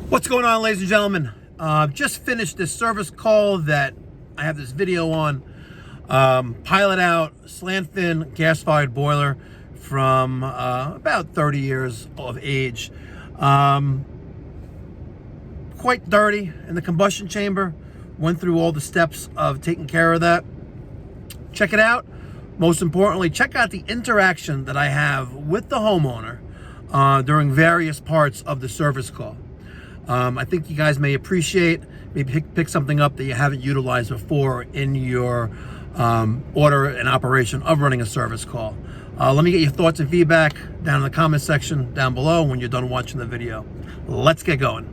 What's going on, ladies and gentlemen? Just finished this service call that I have this video on. Pilot out slant fin gas-fired boiler from about 30 years of age. Quite dirty in the combustion chamber. Went through all the steps of taking care of that. Check it out. Most importantly, check out the interaction that I have with the homeowner during various parts of the service call. I think you guys may appreciate, maybe pick something up that you haven't utilized before in your order and operation of running a service call. Let me get your thoughts and feedback down in the comment section down below when you're done watching the video. Let's get going.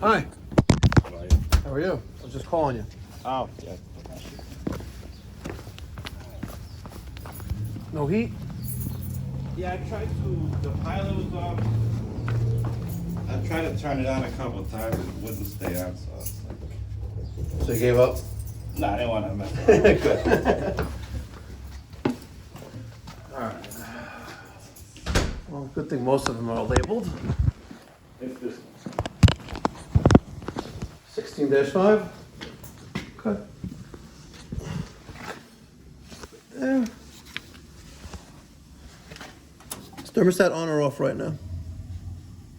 Hi. How are you? I was just calling you. Oh, yeah. No heat? Yeah, I tried to, the pilot was on. I tried to turn it on a couple of times, it wouldn't stay on, so I was like. So you gave up? No, I didn't want to mess it up. Good. Alright. Well, good thing most of them are labeled. It's this one. 16-5. Okay. There. Is thermostat on or off right now?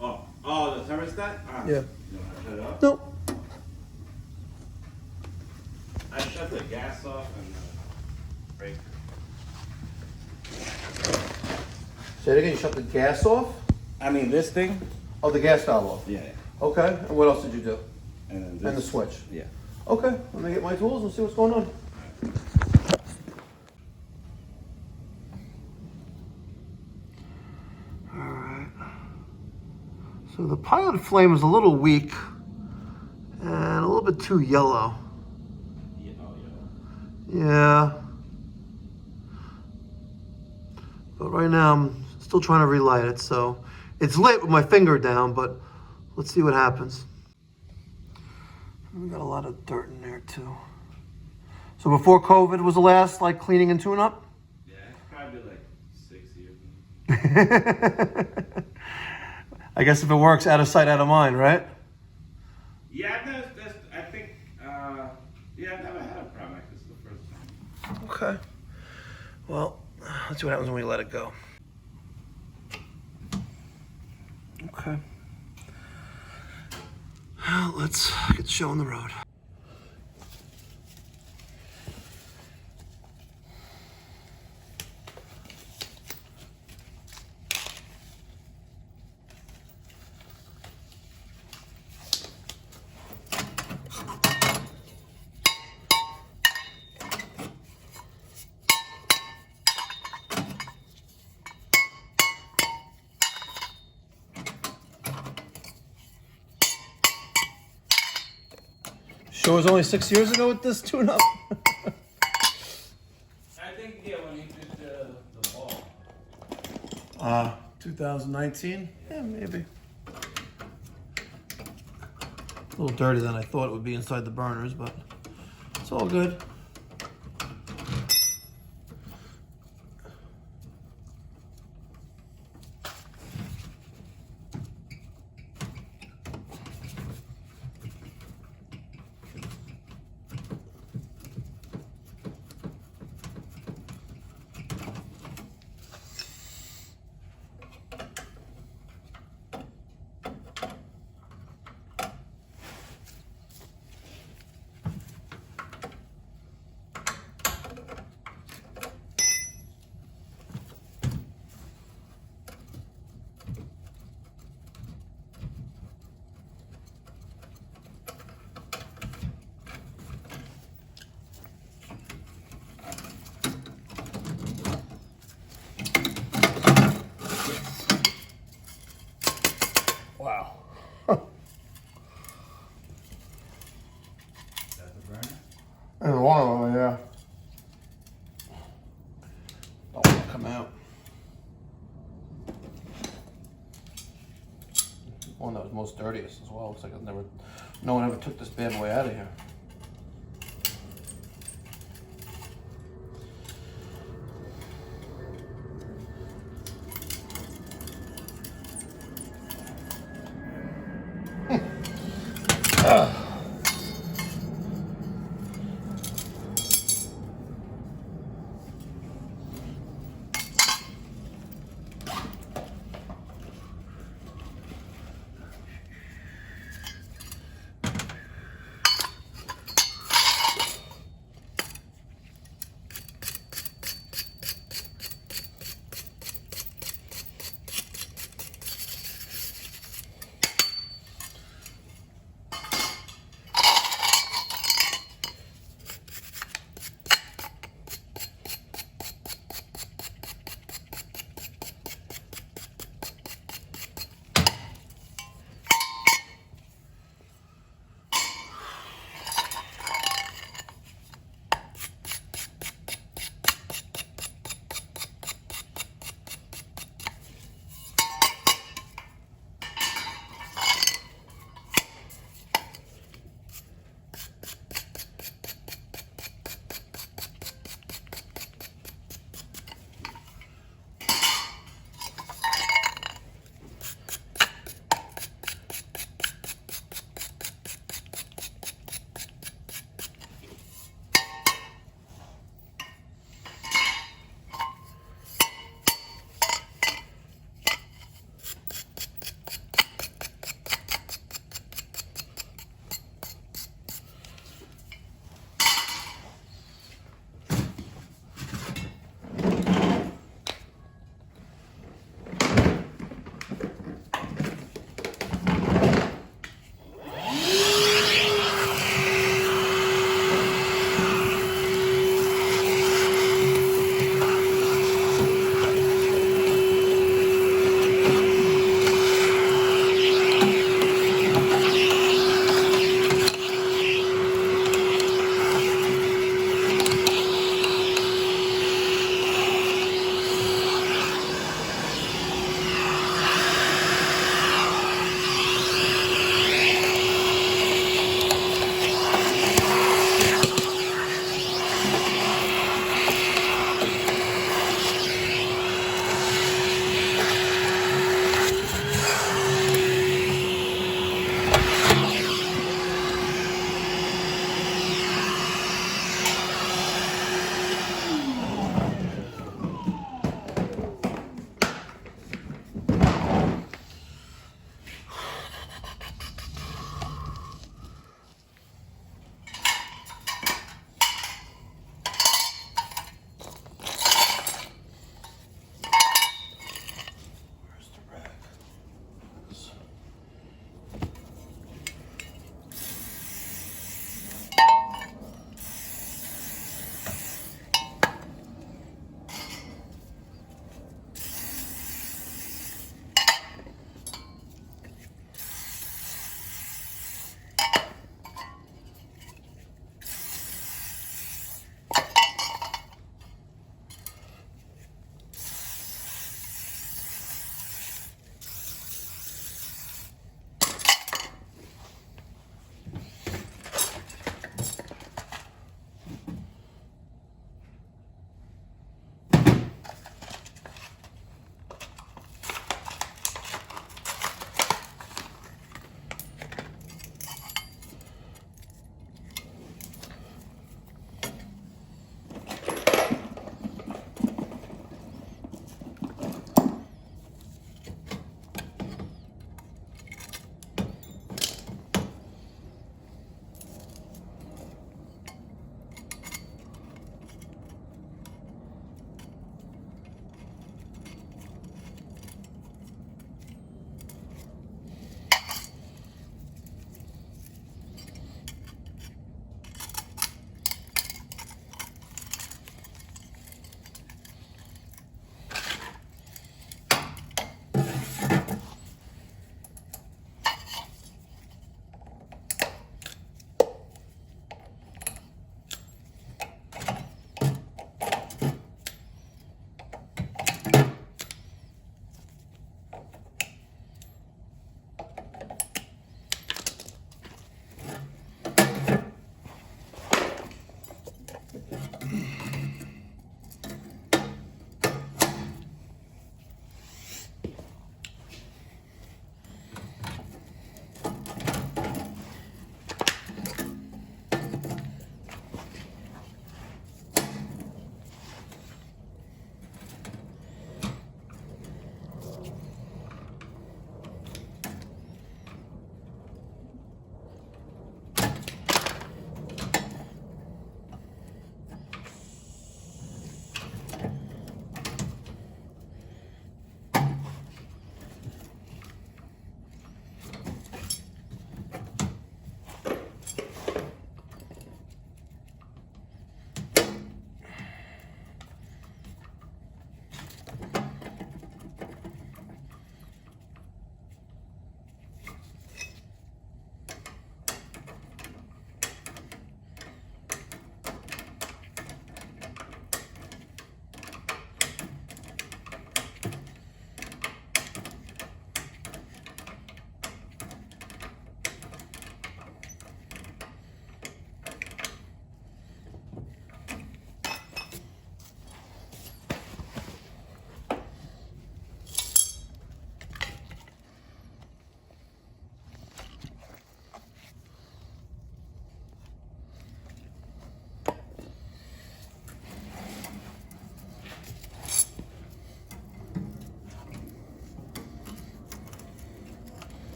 Oh, the thermostat? Ah, Yeah. You want to shut it off? No. I shut the gas off and break. Say it again, you shut the gas off? I mean, this thing? Oh, the gas valve off. Yeah. Okay, and what else did you do? And then this. And the switch. Yeah. Okay, let me get my tools and see what's going on. Alright. So the pilot flame is a little weak and a little bit too yellow. Yeah, oh, yeah. Yeah. But right now I'm still trying to relight it, so it's lit with my finger down, but let's see what happens. We got a lot of dirt in there too. So before COVID was the last like cleaning and tune up? Yeah, it's probably like 6 years. I guess if it works, out of sight, out of mind, right? Yeah, I think, yeah, I've never had a problem like this the first time. Okay. Well, let's see what happens when we let it go. Okay. Well, let's get the show on the road. Show was only 6 years ago with this tune-up. I think, yeah, when you did the ball. 2019? Yeah, maybe. A little dirty than I thought it would be inside the burners, but it's all good. dirtiest as well. Looks like no one ever took this bad boy out of here.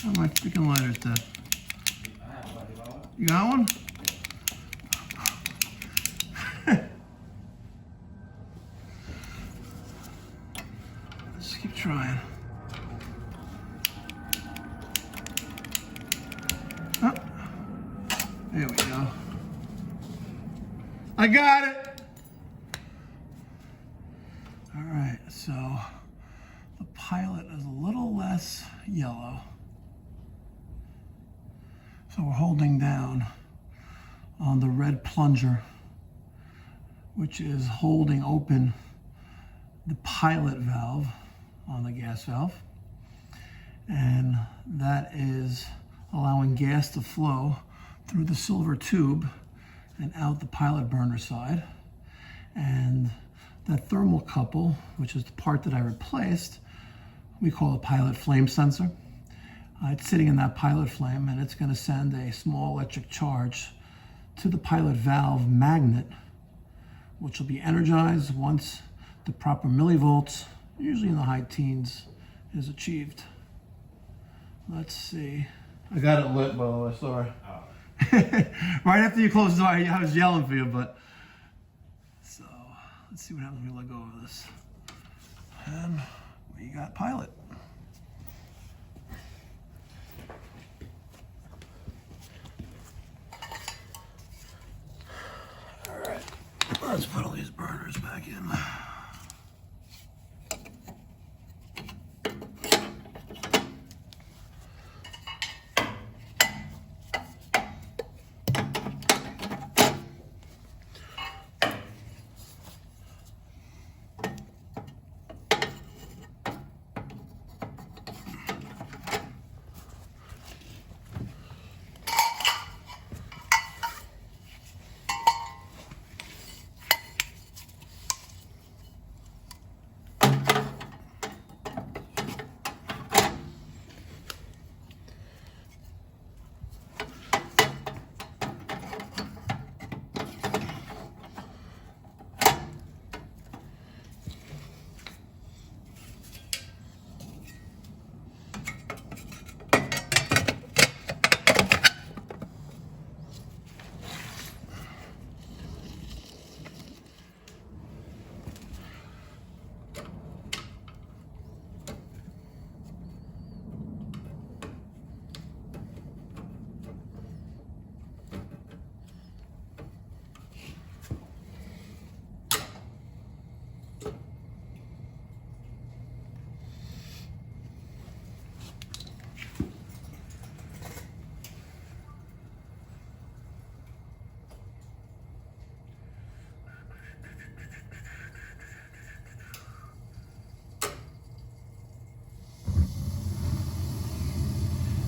Oh, my freaking lighter's dead. You got one? Let's keep trying. Oh, there we go. I got it. All right, so the pilot is a little less yellow. So we're holding down on the red plunger, which is holding open the pilot valve on the gas valve. And that is allowing gas to flow through the silver tube and out the pilot burner side. And that thermocouple, which is the part that I replaced, we call a pilot flame sensor. It's sitting in that pilot flame, and it's going to send a small electric charge to the pilot valve magnet, which will be energized once the proper millivolts, usually in the high teens, is achieved. Let's see. I got it lit, by the way, sorry. Oh. Right after you closed the door, I was yelling for you, but... So, let's see what happens when we let go of this. And we got pilot. All right, let's put all these burners back in.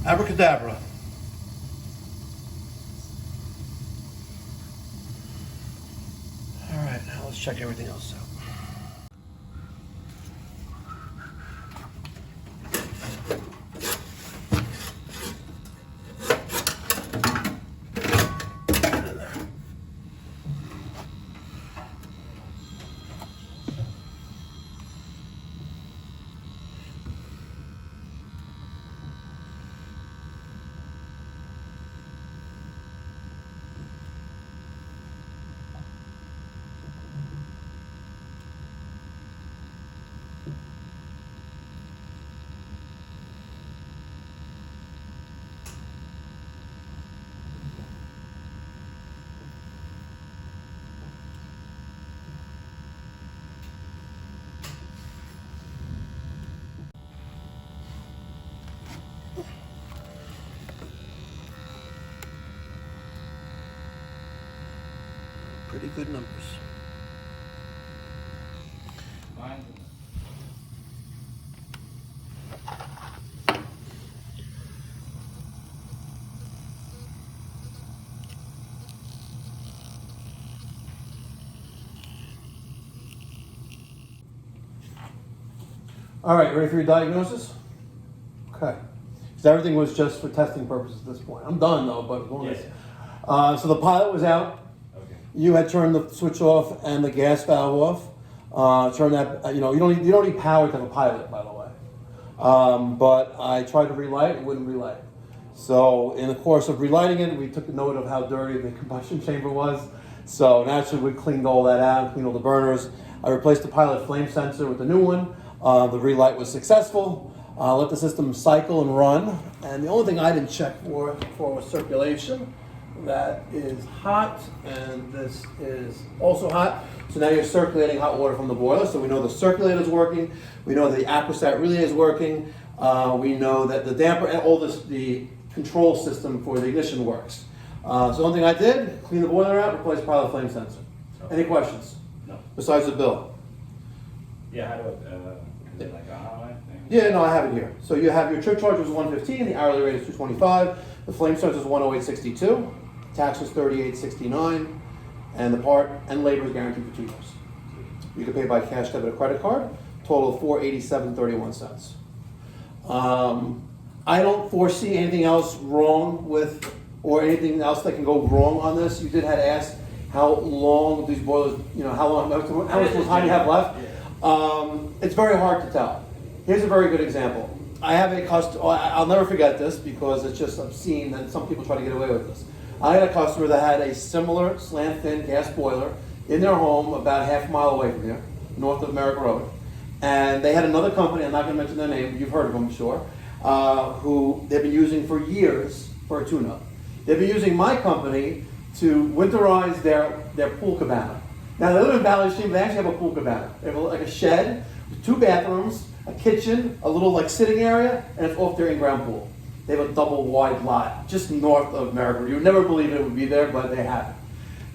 Abracadabra. All right, now let's check everything else out. Pretty good numbers. All right, ready for your diagnosis? Okay. Because everything was just for testing purposes at this point. I'm done though, but as long as... so the pilot was out. You had turned the switch off and the gas valve off. Turn that. You know, you don't need power to have a pilot, by the way. but I tried to relight, it wouldn't relight. So in the course of relighting it, we took note of how dirty the combustion chamber was. So naturally, we cleaned all that out, cleaned all the burners. I replaced the pilot flame sensor with the new one. The relight was successful. Let the system cycle and run. And the only thing I didn't check for was circulation. That is hot, and this is also hot. So now you're circulating hot water from the boiler. So we know the circulator is working. We know the aquastat relay is working. We know that the damper and all this, the control system for the ignition works. So the only thing I did, clean the boiler out, replace pilot flame sensor. Any questions? No. Besides the bill? Yeah, how do I, is it like a hotline thing? Yeah, no, I have it here. So you have your trip charge was $115, the hourly rate is $225, the flame charge is $108.62, tax was $38.69, and the part and labor is guaranteed for 2 years. You can pay by cash, debit, or credit card. Total of $487.31. I don't foresee anything else wrong with, or anything else that can go wrong on this. You did have to ask how long these boilers, how much time you have left. It's very hard to tell. Here's a very good example. I have a customer, I'll never forget this because it's just obscene that some people try to get away with this. I had a customer that had a similar slant fin gas boiler in their home about half a mile away from here, north of Merrick Road. And they had another company, I'm not going to mention their name, you've heard of them, I'm sure, who they've been using for years for a tune-up. They've been using my company to winterize their pool cabana. Now they live in Valley Stream, they actually have a pool cabana. They have like a shed with 2 bathrooms, a kitchen, a little like sitting area, and it's off their in-ground pool. They have a double wide lot just north of Merrick. You would never believe it would be there, but they have it.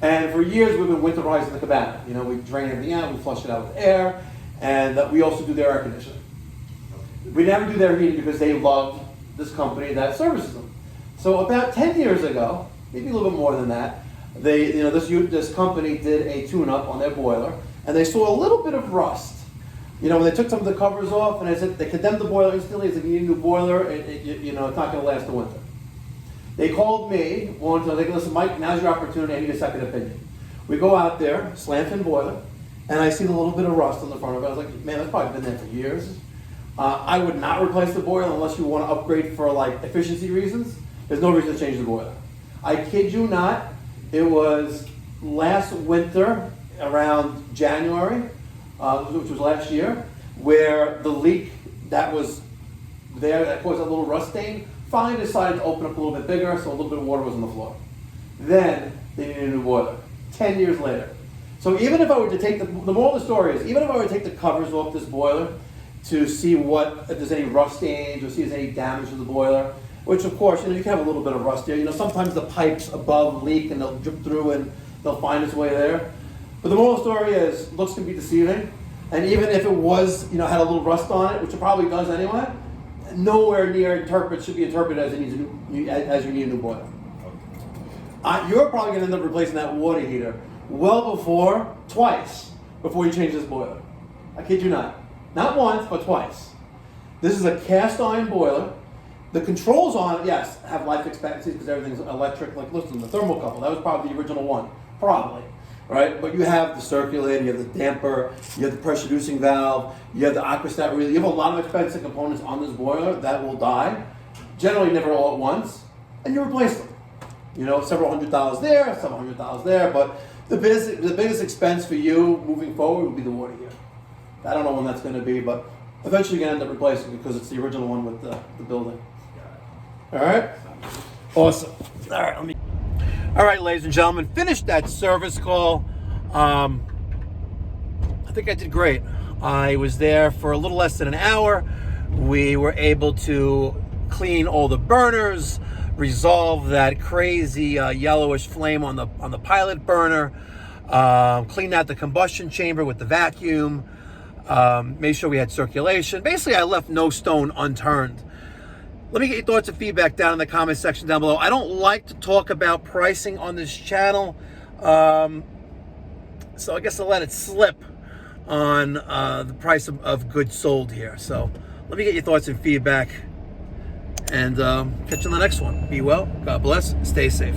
And for years we've been winterizing the cabana. We drain everything out, we flush it out with air, and we also do their air conditioning. We never do their heating because they love this company that services them. So about 10 years ago, maybe a little bit more than that, this company did a tune-up on their boiler, and they saw a little bit of rust. When they took some of the covers off, and I said, they condemned the boiler instantly. It's like, you need a new boiler, it's not going to last the winter. They called me, wanted to, like, listen, Mike, now's your opportunity, I need a second opinion. We go out there, slant fin boiler, and I see a little bit of rust on the front of it. I was like, man, that's probably been there for years. I would not replace the boiler unless you want to upgrade for like efficiency reasons. There's no reason to change the boiler. I kid you not, it was last winter, around January, which was last year, where the leak that was there that caused a little rust stain finally decided to open up a little bit bigger, so a little bit of water was on the floor. Then they needed a new boiler, 10 years later. So even if I were to take the moral of the story is, even if I were to take the covers off this boiler to see if there's any rust stains or see if there's any damage to the boiler, which of course, you can have a little bit of rust there. Sometimes the pipes above leak and they'll drip through and they'll find its way there. But the moral of the story is, looks can be deceiving. And even if it was, had a little rust on it, which it probably does anyway, nowhere near should be interpreted as you need a new boiler. You're probably going to end up replacing that water heater twice before you change this boiler. I kid you not. Not once, but twice. This is a cast iron boiler. The controls on it, yes, have life expectancy because everything's electric. Like, listen, the thermocouple, that was probably the original one. Probably. Right? But you have the circulator, you have the damper, you have the pressure reducing valve, you have the aquastat relay. You have a lot of expensive components on this boiler that will die. Generally never all at once. And you replace them. Several $100s there, several $100s there, but the biggest expense for you moving forward would be the water heater. I don't know when that's going to be, but eventually you're going to end up replacing it because it's the original one with the building. All right? Awesome. All right, ladies and gentlemen, finished that service call. I think I did great. I was there for a little less than an hour. We were able to clean all the burners, resolve that crazy yellowish flame on the pilot burner, cleaned out the combustion chamber with the vacuum, made sure we had circulation. Basically, I left no stone unturned. Let me get your thoughts and feedback down in the comment section down below. I don't like to talk about pricing on this channel, so I guess I'll let it slip on the price of goods sold here. So let me get your thoughts and feedback, and catch you on the next one. Be well, God bless, stay safe.